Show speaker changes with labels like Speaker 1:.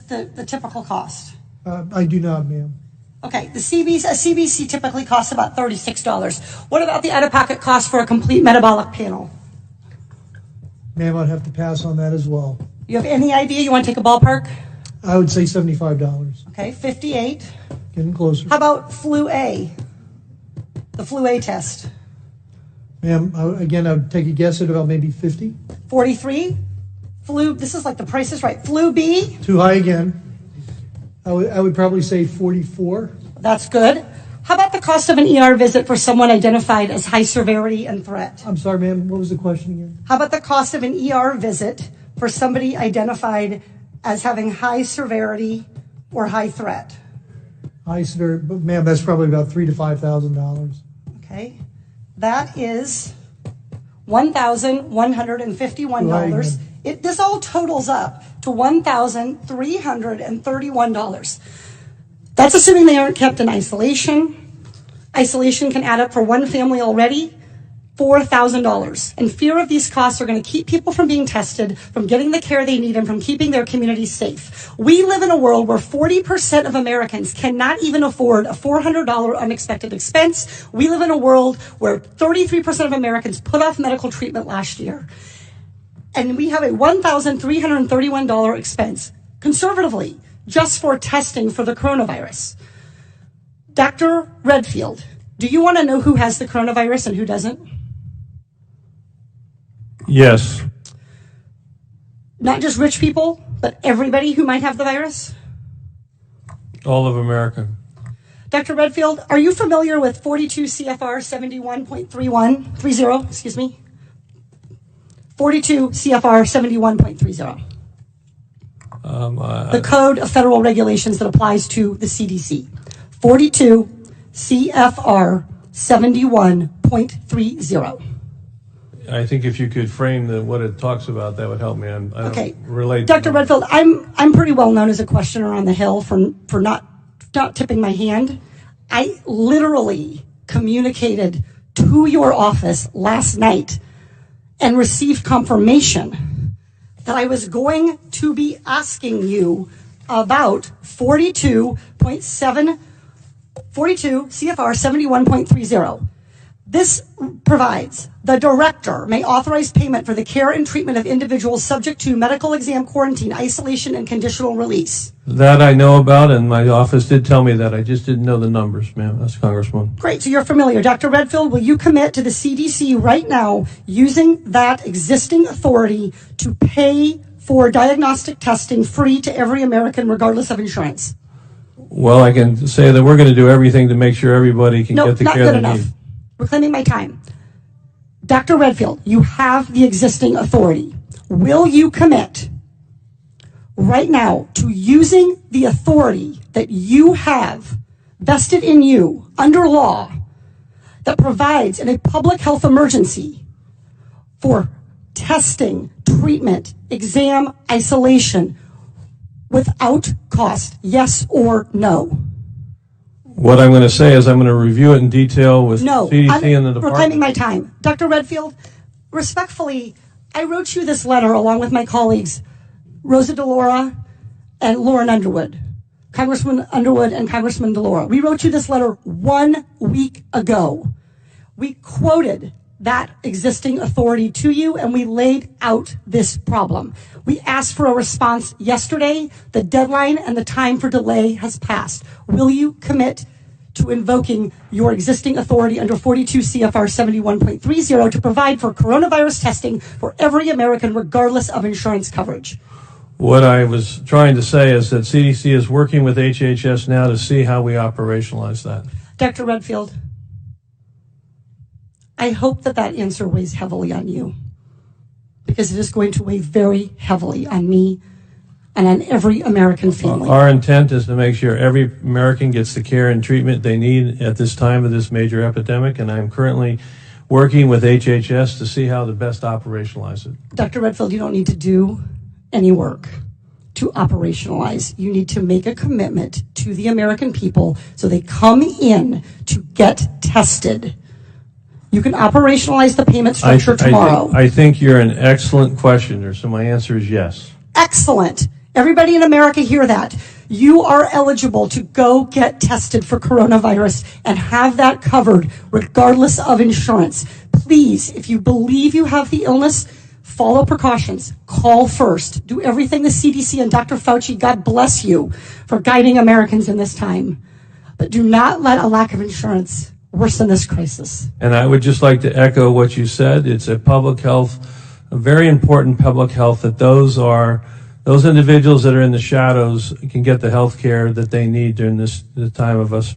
Speaker 1: the typical cost?
Speaker 2: I do not, ma'am.
Speaker 1: Okay, a CBC typically costs about $36. What about the out-of-pocket cost for a complete metabolic panel?
Speaker 2: Ma'am, I'd have to pass on that as well.
Speaker 1: You have any idea? You want to take a ballpark?
Speaker 2: I would say $75.
Speaker 1: Okay, 58.
Speaker 2: Getting closer.
Speaker 1: How about flu A? The flu A test.
Speaker 2: Ma'am, again, I would take a guess at about maybe 50.
Speaker 1: 43. Flu, this is like the Price is Right. Flu B.
Speaker 2: Too high again. I would probably say 44.
Speaker 1: That's good. How about the cost of an ER visit for someone identified as high severity and threat?
Speaker 2: I'm sorry, ma'am, what was the question again?
Speaker 1: How about the cost of an ER visit for somebody identified as having high severity or high threat?
Speaker 2: High severity, but ma'am, that's probably about $3,000 to $5,000.
Speaker 1: Okay. That is $1,151. This all totals up to $1,331. That's assuming they aren't kept in isolation. Isolation can add up for one family already, $4,000. And fear of these costs are going to keep people from being tested, from getting the care they need, and from keeping their communities safe. We live in a world where 40% of Americans cannot even afford a $400 unexpected expense. We live in a world where 33% of Americans put off medical treatment last year. And we have a $1,331 expense, conservatively, just for testing for the coronavirus. Dr. Redfield, do you want to know who has the coronavirus and who doesn't?
Speaker 3: Yes.
Speaker 1: Not just rich people, but everybody who might have the virus?
Speaker 3: All of America.
Speaker 1: Dr. Redfield, are you familiar with 42 CFR 71.30, excuse me? 42 CFR 71.30. The Code of Federal Regulations that applies to the CDC. 42 CFR 71.30.
Speaker 3: I think if you could frame what it talks about, that would help me. I don't relate.
Speaker 1: Dr. Redfield, I'm pretty well known as a questioner on the Hill for not tipping my hand. I literally communicated to your office last night and received confirmation that I was going to be asking you about 42 CFR 71.30. This provides the director may authorize payment for the care and treatment of individuals subject to medical exam, quarantine, isolation, and conditional release.
Speaker 3: That I know about, and my office did tell me that. I just didn't know the numbers, ma'am. That's Congresswoman.
Speaker 1: Great, so you're familiar. Dr. Redfield, will you commit to the CDC right now using that existing authority to pay for diagnostic testing free to every American regardless of insurance?
Speaker 3: Well, I can say that we're going to do everything to make sure everybody can get the care they need.
Speaker 1: Reclaiming my time. Dr. Redfield, you have the existing authority. Will you commit right now to using the authority that you have vested in you under law that provides in a public health emergency for testing, treatment, exam, isolation without cost? Yes or no?
Speaker 3: What I'm going to say is I'm going to review it in detail with CDC and the department.
Speaker 1: Reclaiming my time. Dr. Redfield, respectfully, I wrote you this letter along with my colleagues, Rosa DeLaura and Lauren Underwood, Congressman Underwood and Congressman DeLaura. We wrote you this letter 1 week ago. We quoted that existing authority to you, and we laid out this problem. We asked for a response yesterday. The deadline and the time for delay has passed. Will you commit to invoking your existing authority under 42 CFR 71.30 to provide for coronavirus testing for every American regardless of insurance coverage?
Speaker 3: What I was trying to say is that CDC is working with HHS now to see how we operationalize that.
Speaker 1: Dr. Redfield, I hope that answer weighs heavily on you, because it is going to weigh very heavily on me and on every American family.
Speaker 3: Our intent is to make sure every American gets the care and treatment they need at this time of this major epidemic, and I'm currently working with HHS to see how to best operationalize it.
Speaker 1: Dr. Redfield, you don't need to do any work to operationalize. You need to make a commitment to the American people so they come in to get tested. You can operationalize the payment structure tomorrow.
Speaker 3: I think you're an excellent questioner, so my answer is yes.
Speaker 1: Excellent. Everybody in America hear that. You are eligible to go get tested for coronavirus and have that covered regardless of insurance. Please, if you believe you have the illness, follow precautions. Call first. Do everything the CDC and Dr. Fauci, God bless you, for guiding Americans in this time. But do not let a lack of insurance worsen this crisis.
Speaker 3: And I would just like to echo what you said. It's a public health, a very important public health, that those individuals that are in the shadows can get the health care that they need during this the time of us